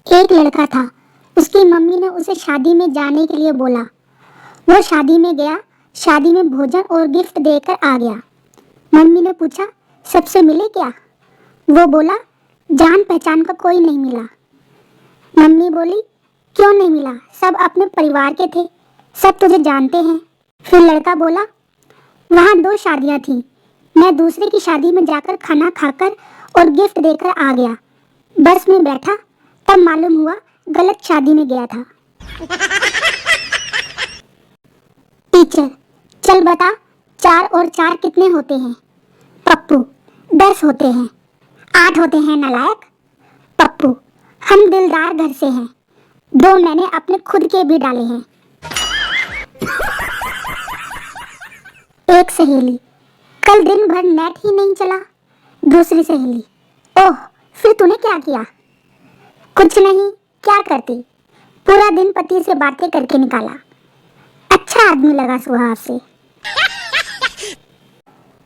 एक लड़का था। उसकी मम्मी ने उसे शादी में जाने के लिए बोला। वो शादी में गया। शादी में भोजन और गिफ्ट देकर आ गया। मम्मी ने पूछा, सबसे मिले क्या? वो बोला, जान पहचान का कोई नहीं मिला। मम्मी बोली, क्यों नहीं मिला? सब अपने परिवार के थे, सब तुझे जानते हैं। फिर लड़का बोला, वहाँ 2 शादियाँ थीं। मैं दूसरे की शादी में जाकर खाना खाकर और गिफ्ट देकर आ गया। बस में बैठा तब मालूम हुआ गलत शादी में गया था। टीचर, चल बता, 4 और 4 कितने होते हैं? पप्पू, 10 होते हैं। 8 होते हैं नालायक। पप्पू, हम दिलदार घर से हैं, 2 मैंने अपने खुद के भी डाले हैं। एक सहेली, कल दिन भर नेट ही नहीं चला। दूसरी सहेली, ओह, फिर तूने क्या किया? कुछ नहीं, क्या करती, पूरा दिन पति से बातें करके निकाला। अच्छा आदमी लगा सुहाव से।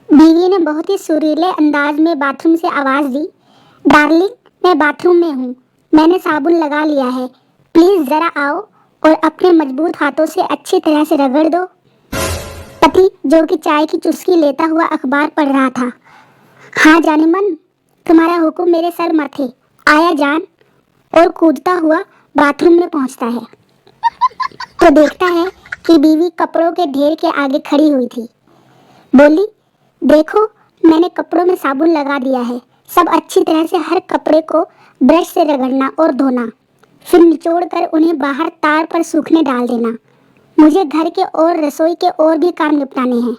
बीवी ने बहुत ही सुरीले अंदाज में बाथरूम से आवाज दी, डार्लिंग, मैं बाथरूम में हूँ, मैंने साबुन लगा लिया है, प्लीज जरा आओ और अपने मजबूत हाथों से अच्छी तरह से रगड़ दो। पति, जो कि चाय की चुस्की लेता हुआ अखबार पढ़ रहा था, हाँ जाने मन, तुम्हारा हुक्म मेरे सर माथे, आया जान, और कूदता हुआ बाथरूम में पहुंचता है तो देखता है कि बीवी कपड़ों के ढेर के आगे खड़ी हुई थी। बोली, देखो, मैंने कपड़ों में साबुन लगा दिया है, सब अच्छी तरह से हर कपड़े को ब्रश से रगड़ना और धोना, फिर निचोड़ कर उन्हें बाहर तार पर सूखने डाल देना। मुझे घर के और रसोई के और भी काम निपटाने हैं।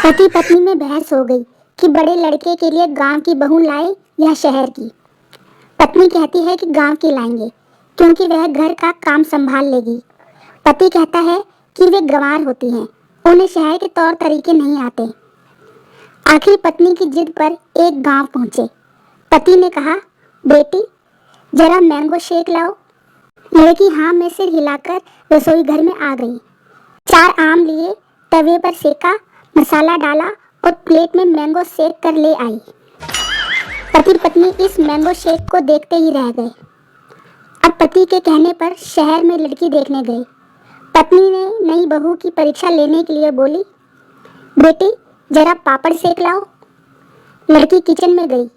पति पत्नी में बहस हो गई कि बड़े लड़के के लिए गांव की बहू लाए या शहर की। पत्नी कहती है कि गांव की लाएंगे क्योंकि वह घर का काम संभाल लेगी। पति कहता है कि वे गंवार होती हैं, उन्हें शहर के तौर तरीके नहीं आते। आखिर पत्नी की जिद पर एक गांव पहुंचे। पति ने कहा, बेटी, जरा मैंगो शेक लाओ। लड़की हाँ में सिर हिलाकर रसोई घर में आ गई। 4 आम लिए, तवे पर सेका, मसाला डाला और प्लेट में मैंगो सेक कर ले आई। पति पत्नी इस मैंगो शेक को देखते ही रह गए। अब पति के कहने पर शहर में लड़की देखने गए। पत्नी ने नई बहू की परीक्षा लेने के लिए बोली, बेटी, जरा पापड़ सेक लाओ। लड़की किचन में गई,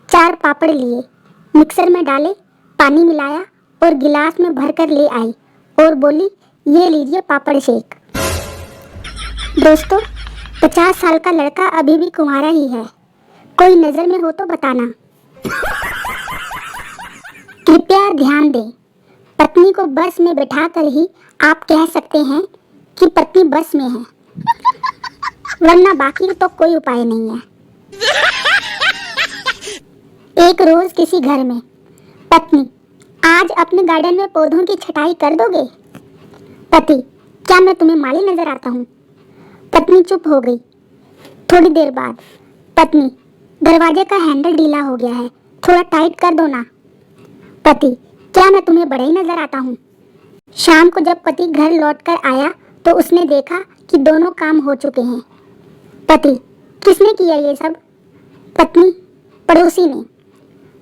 4 पापड़ लिए, मिक्सर में डाले, पानी मिलाया और गिलास में भरकर ले आई और बोली, ये लीजिए पापड़ शेक। दोस्तों, 50 साल का लड़का अभी भी कुंवारा ही है, कोई नजर में हो तो बताना। कृपया ध्यान दें, पत्नी को बस में बैठाकर ही आप कह सकते हैं कि पत्नी बस में है, वरना बाकी तो कोई उपाय नहीं है। एक रोज किसी घर में, पत्नी, आज अपने गार्डन में पौधों की छटाई कर दोगे? पति, क्या मैं तुम्हें माली नजर आता हूँ? पत्नी चुप हो गई। थोड़ी देर बाद, पत्नी, दरवाजे का हैंडल ढीला हो गया है, थोड़ा टाइट कर दो ना। पति, क्या मैं तुम्हें बड़ा ही नजर आता हूँ? शाम को जब पति घर लौटकर आया तो उसने देखा कि दोनों काम हो चुके हैं। पति, किसने किया ये सब? पत्नी, पड़ोसी ने,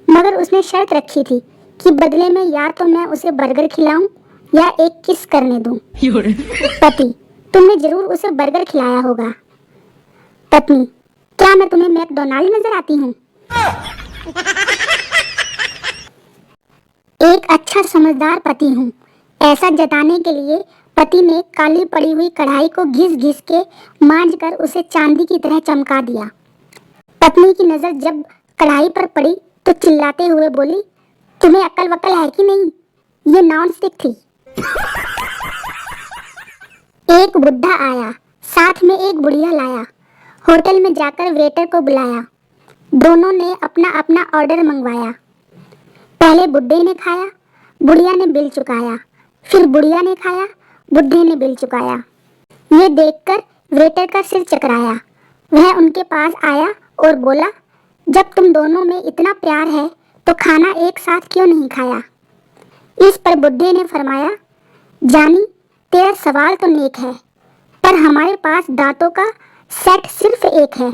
मगर उसने शर्त रखी थी कि बदले में या तो मैं उसे बर्गर खिलाऊं या एक किस करने दूं। पति, तुमने जरूर उसे बर्गर खिलाया होगा। पत्नी, क्या मैं तुम्हें मैकडोनाल्ड नजर आती हूँ? एक अच्छा समझदार पति हूँ, ऐसा जताने के लिए पति ने काली पड़ी हुई कढ़ाई को घिस घिस के मांझ कर उसे चांदी की तरह चमका दिया। पत्नी की नजर जब कढ़ाई पर पड़ी तो चिल्लाते हुए बोली, तुम्हें अक्ल वक्ल है कि नहीं? ये नॉन स्टिक थी। एक बुढ़ा आया, साथ में एक बुढ़िया लाया। होटल में जाकर वेटर को बुलाया। दोनों ने अपना अपना ऑर्डर मंगवाया। पहले बुढ़े ने खाया, बुढ़िया ने बिल चुकाया, फिर बुढ़िया ने खाया, बुढ़े ने बिल चुकाया। ये देखकर वेटर का सिर चकराया। वह उनके पास आया और बोला, जब तुम दोनों में इतना प्यार है तो खाना एक साथ क्यों नहीं खाया? इस पर बुढ़े ने फरमाया, जानी, तेरा सवाल तो नेक है, पर हमारे पास दांतों का सेट सिर्फ एक है।